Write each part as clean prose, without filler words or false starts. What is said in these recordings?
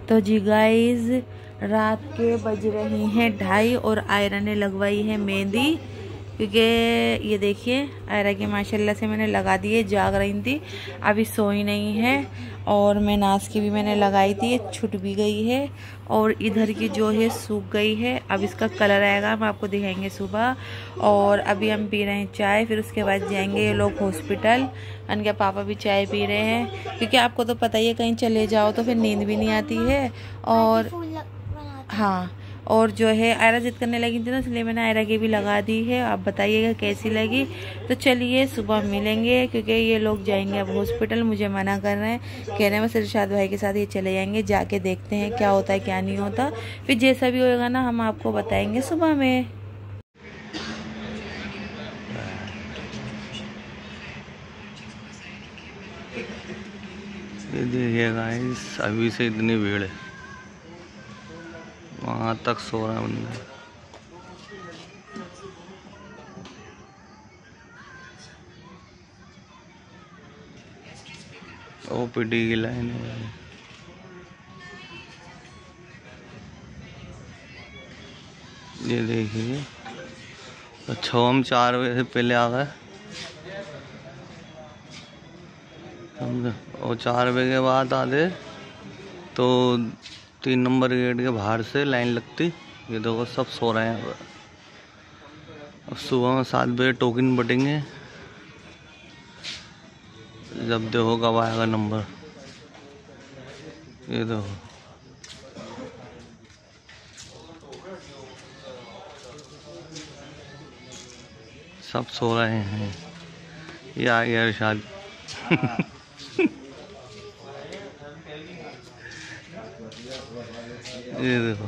तो जी गाइस, रात के बज रहे हैं 2:30 और आयरा ने लगवाई है मेहंदी। क्योंकि ये देखिए आयरा की माशाल्लाह से मैंने लगा दी है, जाग रही थी, अभी सोई नहीं है। और मैं नाज की भी मैंने लगाई थी, ये छूट भी गई है और इधर की जो है सूख गई है। अब इसका कलर आएगा, हम आपको दिखाएंगे सुबह। और अभी हम पी रहे हैं चाय, फिर उसके बाद जाएंगे ये लोग हॉस्पिटल। उनके पापा भी चाय पी रहे हैं, क्योंकि आपको तो पता ही है कहीं चले जाओ तो फिर नींद भी नहीं आती है। और हाँ, और जो है आयरा जिद करने लगी थी ना, इसलिए मैंने आयरा की भी लगा दी है। आप बताइएगा कैसी लगी। तो चलिए सुबह मिलेंगे, क्योंकि ये लोग जाएंगे अब हॉस्पिटल। मुझे मना कर रहे हैं, कह रहे हैं बस इरशाद भाई के साथ ये चले जाएंगे, जाके देखते हैं क्या होता है क्या नहीं होता। फिर जैसा भी होएगा ना हम आपको बताएंगे सुबह में। ये देखिए गाइस, अभी से इतनी भीड़ है, वहाँ तक सो रहा है बंदा। ओपीडी की लाइन है। ये देखिए, अच्छा हम 4 बजे से पहले आ गए, समझे। और 4 बजे के बाद आते तो 3 नंबर गेट के बाहर से लाइन लगती। ये देखो सब सो रहे हैं। अब सुबह में 7 बजे टोकन बटेंगे, जब देखो कब आएगा नंबर। ये देखो सब सो रहे हैं। ये आ गया इरशाद। ये देखो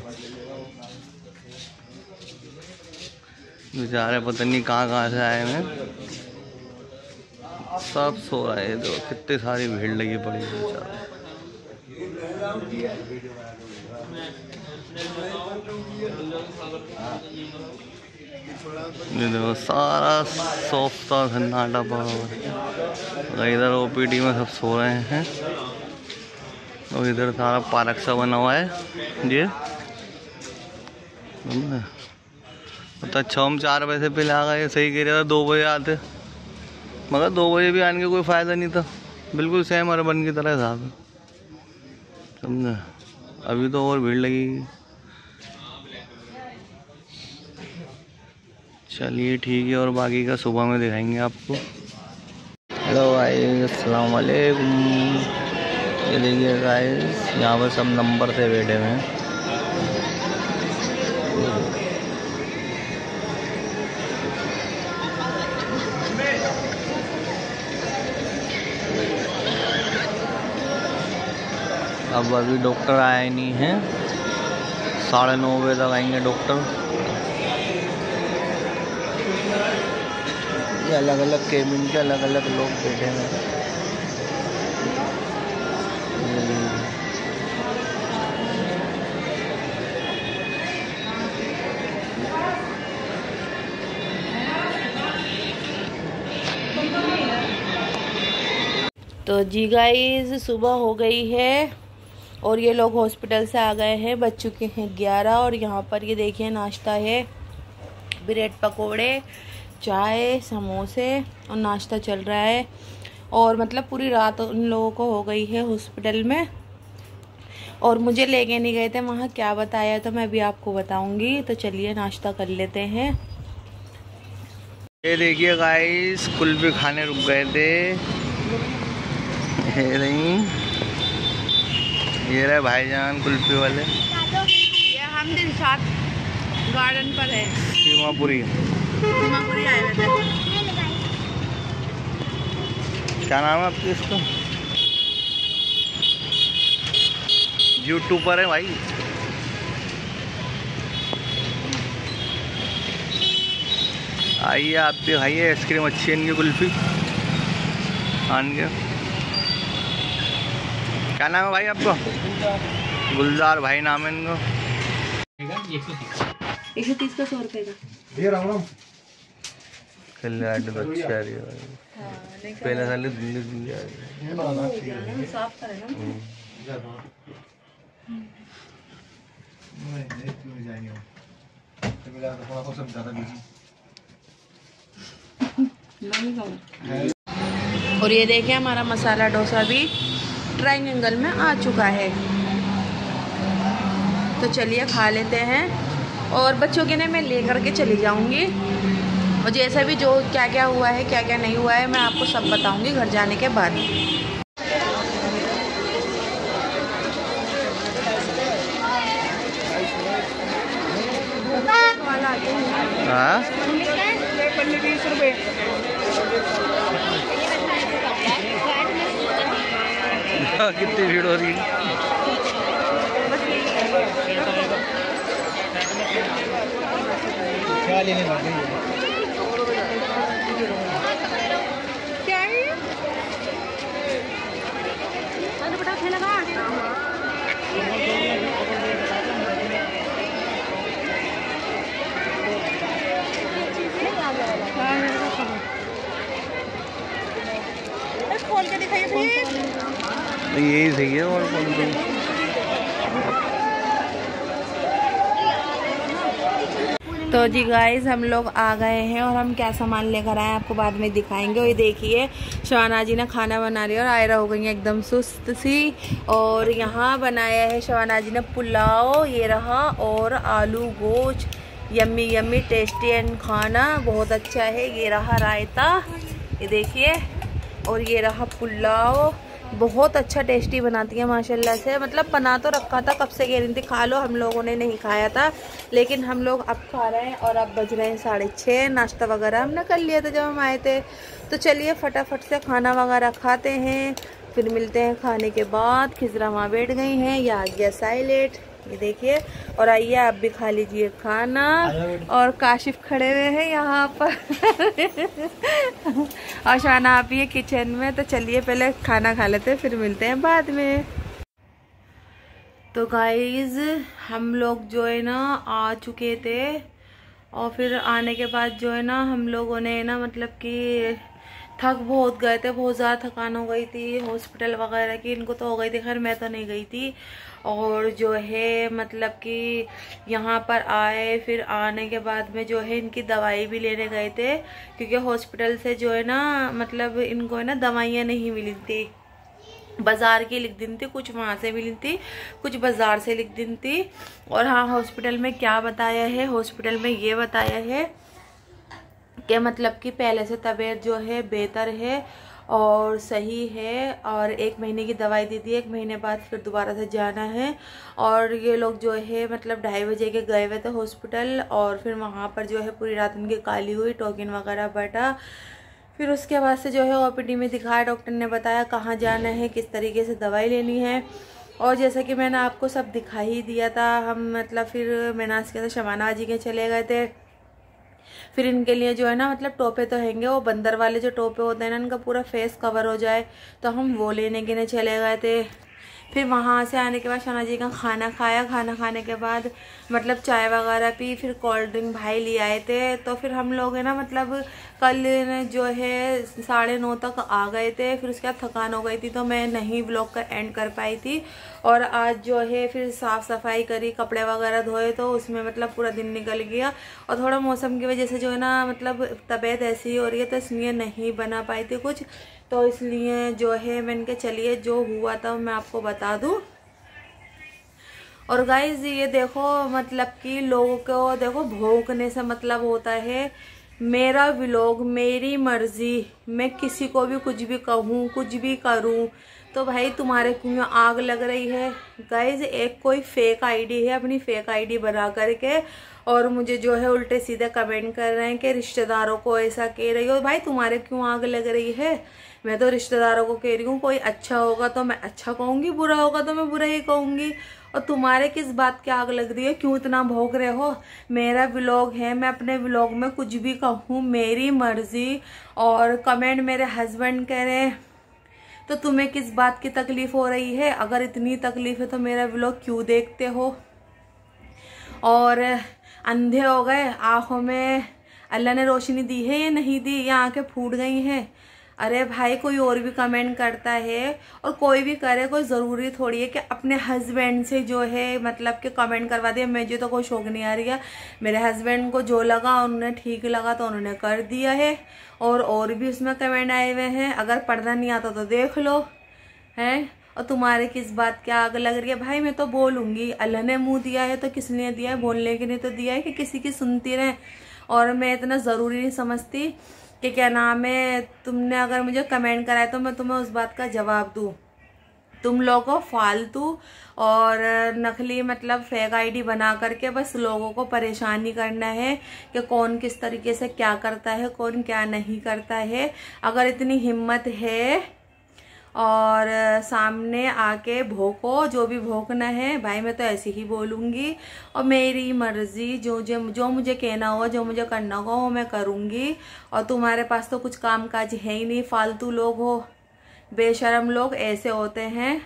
बेचारे पता नहीं कहाँ से आए हैं, सब सो रहे हैं। देखो कितनी सारी भीड़ लगी पड़ी है बेचारे। ये देखो सारा सोफता सन्नाटा पड़ा हुआ है। इधर ओपीडी में सब सो रहे हैं और इधर सारा पार्क सा बना हुआ है। ये तो अच्छा हम 4 बजे से पहले आ गए, सही कह रहा था 2 बजे आते, मगर 2 बजे भी आने का कोई फ़ायदा नहीं था। बिल्कुल सेम अरबन की तरह साहब, समझे। अभी तो और भीड़ लगेगी। चलिए ठीक है, और बाकी का सुबह में दिखाएंगे आपको। हेलो गाइस, अस्सलाम वालेकुम। ये देखिए गाइस, यहाँ पर सब नंबर से बैठे हुए हैं। अब अभी डॉक्टर आए नहीं हैं, 9:30 बजे तक आएंगे डॉक्टर। ये अलग अलग केबिन के अलग अलग लोग बैठे हैं। तो जी गाइस, सुबह हो गई है और ये लोग हॉस्पिटल से आ गए हैं। बज चुके हैं 11 और यहाँ पर ये देखिए नाश्ता है, ब्रेड पकोड़े, चाय, समोसे और नाश्ता चल रहा है। और मतलब पूरी रात उन लोगों को हो गई है हॉस्पिटल में, और मुझे लेके नहीं गए थे वहाँ। क्या बताया तो मैं अभी आपको बताऊंगी। तो चलिए नाश्ता कर लेते हैं। ये देखिए गाइस, कुल्फी खाने रुक गए थे। ये रहे भाईजान कुल्फी वाले। ये हम दिलशाद गार्डन पर है, सीमापुरी आए हुए थे। क्या नाम है आपकी? इसका यूट्यूबर है भाई। आइए आप भी खाइए, आइसक्रीम अच्छी है इनकी कुल्फी। आन के क्या नाम है भाई आपका? गुलजार भाई नाम है इनको। 130 का 100 रुपए का। अच्छी आ रही है पहले साले दिल्ली आ रही है। साफ करें ना। और ये देखिए हमारा मसाला डोसा भी ट्रायंगल में आ चुका है। तो चलिए खा लेते हैं। और बच्चों के लिए मैं लेकर के चली जाऊंगी, और जैसा भी जो क्या क्या हुआ है क्या क्या नहीं हुआ है मैं आपको सब बताऊंगी घर जाने के बाद। हाँ 20 रुपए। कितनी भीड़ हो रही है। क्या है लगा खोल के दिखाइए प्लीज। यही सही है। और कौन कौन तो जी गाइस हम लोग आ गए हैं, और हम क्या सामान लेकर आए आपको बाद में दिखाएंगे। और ये देखिए शबाना जी ने खाना बना रही है और आयरा हो गई है एकदम सुस्त सी। और यहाँ बनाया है शबाना जी ने पुलाव, ये रहा, और आलू गोश्त, यम्मी यम्मी टेस्टी एंड खाना बहुत अच्छा है। ये रहा रायता, ये देखिए, और ये रहा पुलाव, बहुत अच्छा टेस्टी बनाती है माशाल्लाह से। मतलब बना तो रखा था, कब से कह रही थी खा लो, हम लोगों ने नहीं खाया था, लेकिन हम लोग अब खा रहे हैं। और अब बज रहे हैं 6:30। नाश्ता वगैरह हमने कर लिया था जब हम आए थे। तो चलिए फटाफट से खाना वगैरह खाते हैं, फिर मिलते हैं खाने के बाद। खिजरा वहाँ बैठ गई हैं, या आ गया साइलेट, ये देखिए। और आइए आप भी खा लीजिए खाना। और काशिफ खड़े हुए हैं यहाँ पर और शाना आप ही है किचन में। तो चलिए पहले खाना खा लेते हैं, फिर मिलते हैं बाद में। तो गाइज हम लोग जो है ना आ चुके थे, और फिर आने के बाद जो है ना हम लोगों ने ना मतलब कि थक बहुत गए थे, बहुत ज़्यादा थकान हो गई थी हॉस्पिटल वगैरह की। इनको तो हो गई थी, खैर मैं तो नहीं गई थी। और जो है मतलब कि यहाँ पर आए, फिर आने के बाद में जो है इनकी दवाई भी लेने गए थे, क्योंकि हॉस्पिटल से जो है ना मतलब इनको है ना दवाइयाँ नहीं मिली थी, बाज़ार की लिख दी थी, कुछ वहाँ से मिली थी, कुछ बाज़ार से लिख दी थी। और हाँ हॉस्पिटल में क्या बताया है, हॉस्पिटल में ये बताया है कि मतलब कि पहले से तबीयत जो है बेहतर है और सही है, और 1 महीने की दवाई दी थी, 1 महीने बाद फिर दोबारा से जाना है। और ये लोग जो है मतलब 2:30 बजे के गए हुए थे हॉस्पिटल, और फिर वहाँ पर जो है पूरी रात उनकी काली हुई, टोकन वगैरह बैठा। फिर उसके बाद से जो है OPD में दिखाया, डॉक्टर ने बताया कहाँ जाना है, किस तरीके से दवाई लेनी है। और जैसा कि मैंने आपको सब दिखा ही दिया था, हम मतलब फिर मेनाज के साथ शबाना जी के चले गए थे। फिर इनके लिए जो है ना मतलब टोपे तो हैंगे, वो बंदर वाले जो टोपे होते हैं ना, इनका पूरा फेस कवर हो जाए, तो हम वो लेने के लिए चले गए थे। फिर वहाँ से आने के बाद शबाना जी का खाना खाया, खाना खाने के बाद मतलब चाय वगैरह पी, फिर कोल्ड ड्रिंक भाई ले आए थे। तो फिर हम लोग है ना मतलब कल जो है 9:30 तक आ गए थे। फिर उसके बाद थकान हो गई थी, तो मैं नहीं ब्लॉग का एंड कर पाई थी। और आज जो है फिर साफ़ सफाई करी, कपड़े वगैरह धोए, तो उसमें मतलब पूरा दिन निकल गया। और थोड़ा मौसम की वजह से जो है ना मतलब तबीयत ऐसी हो रही है, तो इसलिए नहीं बना पाई थी कुछ। तो इसलिए जो है मैंने कहा चलिए जो हुआ था मैं आपको बता दूं। और गाइज ये देखो मतलब कि लोगों को देखो भौंकने से मतलब होता है मेरा व्लॉग, मेरी मर्जी, मैं किसी को भी कुछ भी कहूँ, कुछ भी करूँ, तो भाई तुम्हारे क्यों आग लग रही है। गाइज एक कोई फेक आईडी है, अपनी फेक आईडी बना करके और मुझे जो है उल्टे सीधे कमेंट कर रहे हैं कि रिश्तेदारों को ऐसा कह रही हो। भाई तुम्हारे क्यों आग लग रही है। मैं तो रिश्तेदारों को कह रही हूँ, कोई अच्छा होगा तो मैं अच्छा कहूँगी, बुरा होगा तो मैं बुरा ही कहूँगी। और तुम्हारे किस बात की आग लग रही है, क्यों इतना भौंक रहे हो। मेरा व्लॉग है, मैं अपने व्लॉग में कुछ भी कहूँ, मेरी मर्जी। और कमेंट मेरे हस्बैंड कह रहे हैं तो तुम्हें किस बात की तकलीफ हो रही है। अगर इतनी तकलीफ है तो मेरा व्लॉग क्यों देखते हो। और अंधे हो गए, आंखों में अल्लाह ने रोशनी दी है या नहीं दी, या आंखें फूट गई हैं। अरे भाई कोई और भी कमेंट करता है और कोई भी करे, कोई ज़रूरी थोड़ी है कि अपने हस्बैंड से जो है मतलब कि कमेंट करवा दिया। मुझे तो कोई शौक नहीं आ रही है, मेरे हस्बैंड को जो लगा उन्हें ठीक लगा तो उन्होंने कर दिया है। और भी उसमें कमेंट आए हुए हैं, अगर पर्दा नहीं आता तो देख लो हैं। और तुम्हारे किस बात की आग लग रही है? भाई मैं तो बोलूँगी, अल्लाह ने मुँह दिया है तो किस लिए दिया है? बोलने के लिए तो दिया है कि किसी की सुनती रहे। और मैं इतना ज़रूरी नहीं समझती कि क्या नाम है, तुमने अगर मुझे कमेंट कराया तो मैं तुम्हें उस बात का जवाब दूँ। तुम लोगों को फालतू और नकली मतलब फेक आईडी बना करके बस लोगों को परेशान ही करना है कि कौन किस तरीके से क्या करता है, कौन क्या नहीं करता है। अगर इतनी हिम्मत है और सामने आके भोंको, जो भी भोंकना है। भाई मैं तो ऐसे ही बोलूँगी और मेरी मर्जी, जो मुझे कहना होगा, जो मुझे करना होगा वो मैं करूँगी। और तुम्हारे पास तो कुछ काम काज है ही नहीं, फालतू लोग हो, बेशरम लोग ऐसे होते हैं।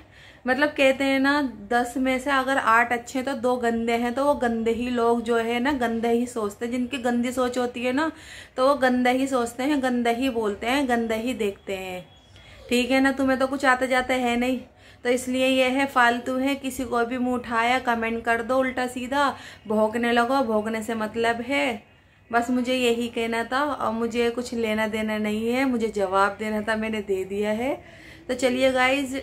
मतलब कहते हैं ना 10 में से अगर 8 अच्छे हैं तो 2 गंदे हैं, तो वो गंदे ही लोग जो है ना गंदे ही सोचते हैं। जिनकी गंदी सोच होती है ना तो वो गंदे ही सोचते हैं, गंदे ही बोलते हैं, गंदे ही देखते हैं। ठीक है ना, तुम्हें तो कुछ आते जाते है नहीं, तो इसलिए ये है फालतू है। किसी को भी मुंह उठाया कमेंट कर दो उल्टा सीधा, भौंकने लगो। भौंकने से मतलब है, बस मुझे यही कहना था और मुझे कुछ लेना देना नहीं है, मुझे जवाब देना था, मैंने दे दिया है। तो चलिए गाइज,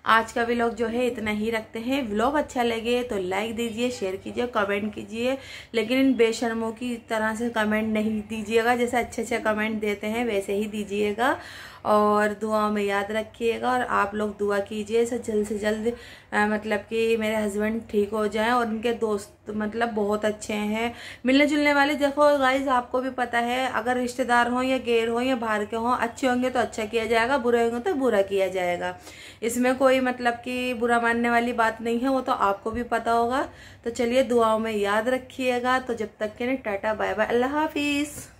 आज का व्लॉग जो है इतना ही रखते हैं। व्लॉग अच्छा लगे तो लाइक दीजिए, शेयर कीजिए, कमेंट कीजिए, लेकिन इन बेशर्मों की तरह से कमेंट नहीं दीजिएगा। जैसे अच्छे अच्छे कमेंट देते हैं वैसे ही दीजिएगा और दुआ में याद रखिएगा। और आप लोग दुआ कीजिए से जल्द मतलब कि मेरे हस्बैंड ठीक हो जाएं। और उनके दोस्त मतलब बहुत अच्छे हैं, मिलने जुलने वाले। देखो गाइज आपको भी पता है, अगर रिश्तेदार हों या गैर हों या बाहर के हों, अच्छे होंगे तो अच्छा किया जाएगा, बुरे होंगे तो बुरा किया जाएगा। इसमें कोई मतलब कि बुरा मानने वाली बात नहीं है, वो तो आपको भी पता होगा। तो चलिए दुआओं में याद रखिएगा। तो जब तक के लिए टाटा बाय बाय, अल्लाह हाफिज़।